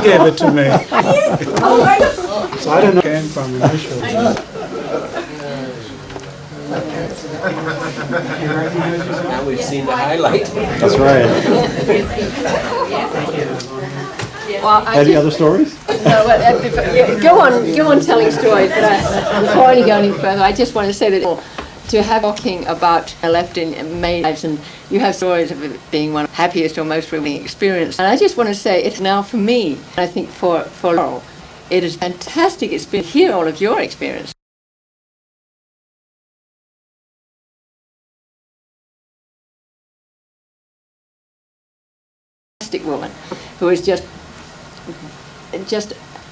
gave it to me. So I didn't know where it came from initially. Now we've seen the highlight. That's right. Well, Any other stories? No, go on telling stories, but before I go any further, I just want to say that to have talking about left in May lives, and you have stories of it being one of the happiest or most rewarding experiences. And I just want to say it's now for me, and I think for Laurel, it is fantastic experience to hear all of your experience. Fantastic woman who has just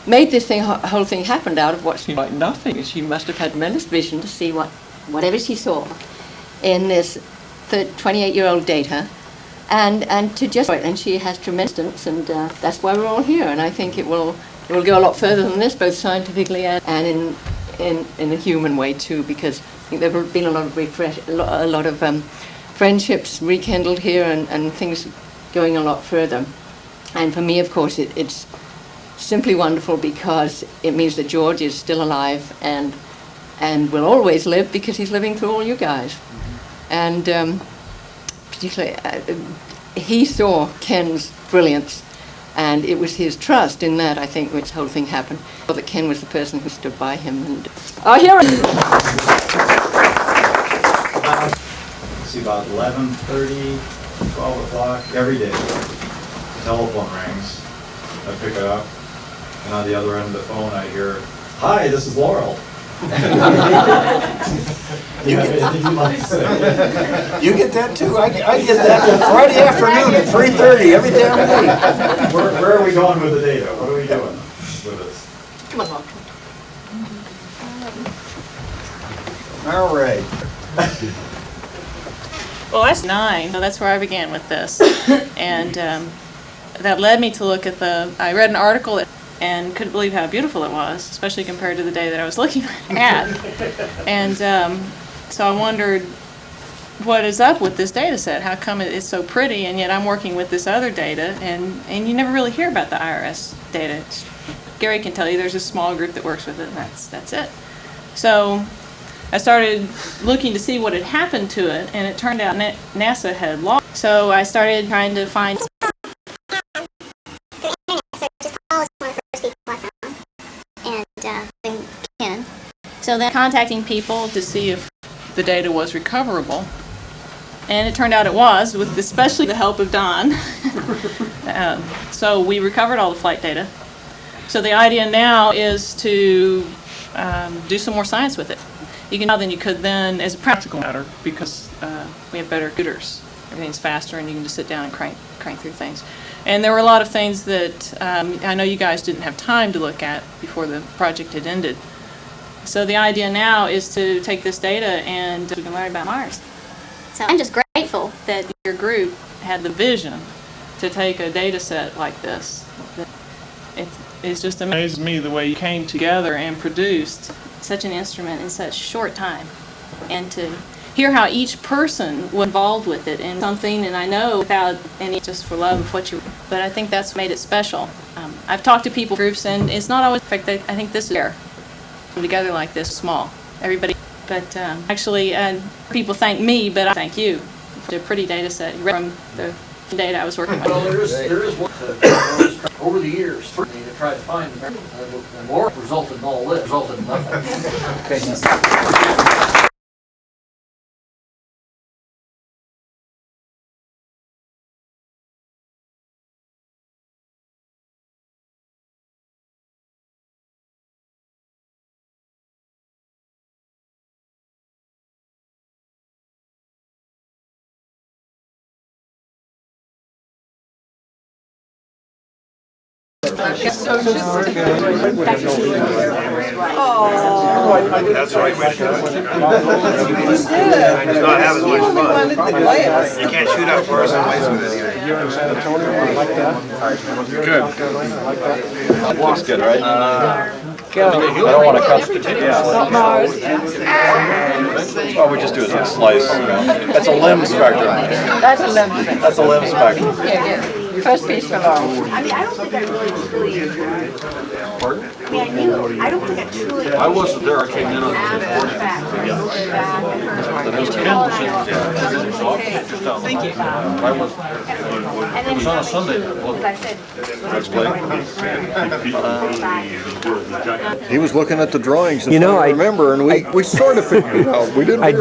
made this whole thing happen out of what seemed like nothing. She must have had tremendous vision to see whatever she saw in this 28-year-old data, and to just, and she has tremendous, and that's why we're all here. And I think it will go a lot further than this, both scientifically and in a human way too, because I think there have been a lot of friendships rekindled here, and things going a lot further. And for me, of course, it's simply wonderful because it means that George is still alive and will always live because he's living through all you guys. And particularly, he saw Ken's brilliance, and it was his trust in that, I think, which the whole thing happened. That Ken was the person who stood by him. And here it is. See, about 11:30, 12 o'clock every day. The telephone rings. I pick it up, and on the other end of the phone, I hear, "Hi, this is Laurel." You get that too? I get that Friday afternoon at 3:30 every damn week. Where are we going with the data? What are we doing with this? Come on, Mark. All right. Well, that's 9, so that's where I began with this. And that led me to look at I read an article and couldn't believe how beautiful it was, especially compared to the day that I was looking at. And so I wondered, what is up with this data set? How come it's so pretty, and yet I'm working with this other data, and you never really hear about the IRS data. Gary can tell you there's a small group that works with it, and that's it. So I started looking to see what had happened to it, and it turned out NASA had lost. So I started trying to find. And so then contacting people to see if the data was recoverable, and it turned out it was, with especially the help of Don. So we recovered all the flight data. So the idea now is to do some more science with it. You can now than you could then as a practical matter, because we have better computers. Everything's faster, and you can just sit down and crank through things. And there were a lot of things that I know you guys didn't have time to look at before the project had ended. So the idea now is to take this data and we can learn about Mars. So I'm just grateful that your group had the vision to take a data set like this. It's just amazed me the way you came together and produced such an instrument in such short time, and to hear how each person was involved with it in something, and I know without any, just for love of what you, but I think that's what made it special. I've talked to people groups, and it's not always perfect. I think this is rare. Together like this, small, everybody, but actually people thank me, but I thank you. It's a pretty data set from the data I was working with. Well, there is one over the years to try to find the more resulted in all this, resulted in nothing. That's why you wish does not have as much fun. You can't shoot up first and place with it either. You're in San Antonio, I like that. Good. Looks good, right? I don't want to cut the Well, we just do it as a slice. That's a limb spectrum. That's a limb. That's a limb spectrum. Yeah. First piece for Laurel. I mean, I don't think I really Pardon? I mean, I knew, I don't think I truly. I wasn't there, I came in on the Thank you. I was, it was on a Sunday. He was looking at the drawings, You know, I remember, and we sort of figured it out. We didn't. I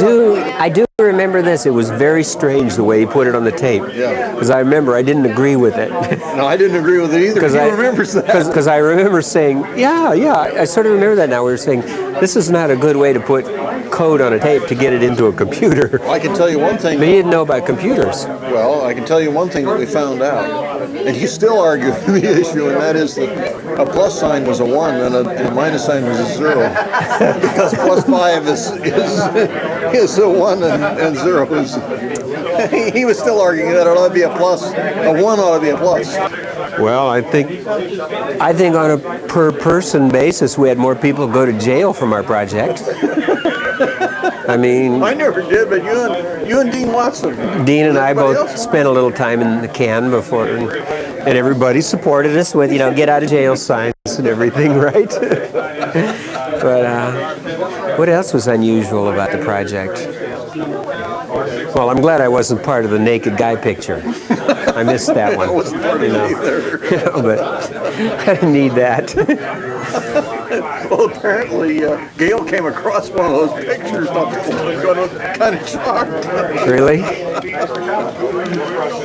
do remember this. It was very strange the way he put it on the tape. Yeah. Because I remember I didn't agree with it. No, I didn't agree with it either. He remembers that. Because I remember saying, yeah, I sort of remember that now. We were saying, this is not a good way to put code on a tape to get it into a computer. Well, I can tell you one thing. But he didn't know about computers. Well, I can tell you one thing that we found out, and he's still arguing the issue, and that is that a plus sign was a 1 and a minus sign was a 0. Because plus 5 is a 1 and 0 is... He was still arguing that it ought to be a plus. A 1 ought to be a plus. Well, I think on a per person basis, we had more people go to jail from our project. I mean, I never did, but you and Dean Watson. Dean and I both spent a little time in the can before, and everybody supported us with, get out of jail signs and everything, right? But what else was unusual about the project? Well, I'm glad I wasn't part of the naked guy picture. I missed that one. I wasn't part of it either. But I didn't need that. Well, apparently, Gail came across one of those pictures. Kind of shocked. Really?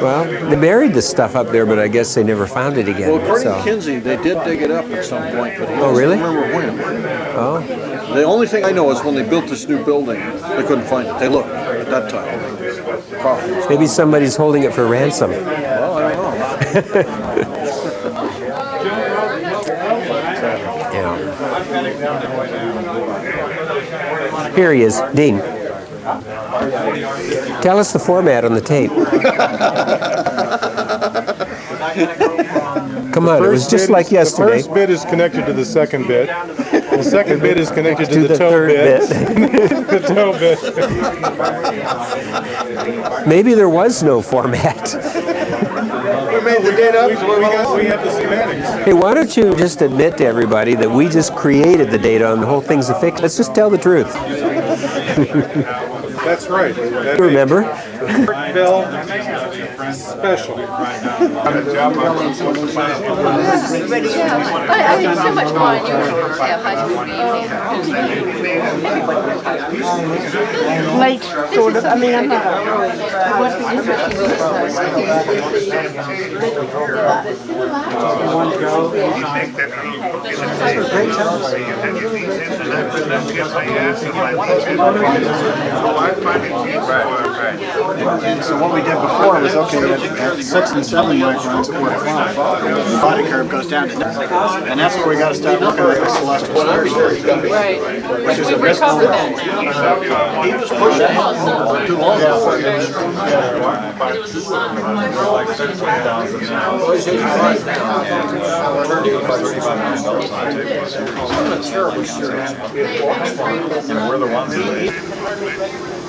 Well, they buried the stuff up there, but I guess they never found it again. Well, according to Kinsey, they did dig it up at some point, but he doesn't really? remember when. Oh. The only thing I know is when they built this new building, they couldn't find it. They looked at that time. Coffins. Maybe somebody's holding it for ransom. Well, I don't know. Here he is, Dean. Tell us the format on the tape. Come on, it was just like yesterday. The first bit is connected to the second bit. The second bit is connected to the toe third bit. The toe bit. Maybe there was no format. We made the date up. We have the semantics. Hey, why don't you just admit to everybody that we just created the data and the whole thing's a fiction? Let's just tell the truth. That's right. You remember? Bill special. It's so much more unusual to have high school reunion. Late, sort of. I mean, I'm not. What's the interesting And so what we did before was, okay, at 6 and 7 microns at 4 o'clock, the body curve goes down to 9. And that's where we got to start looking at the celestial stars. Right. Which is We've recovered that. He was pushing too long. And we're the ones that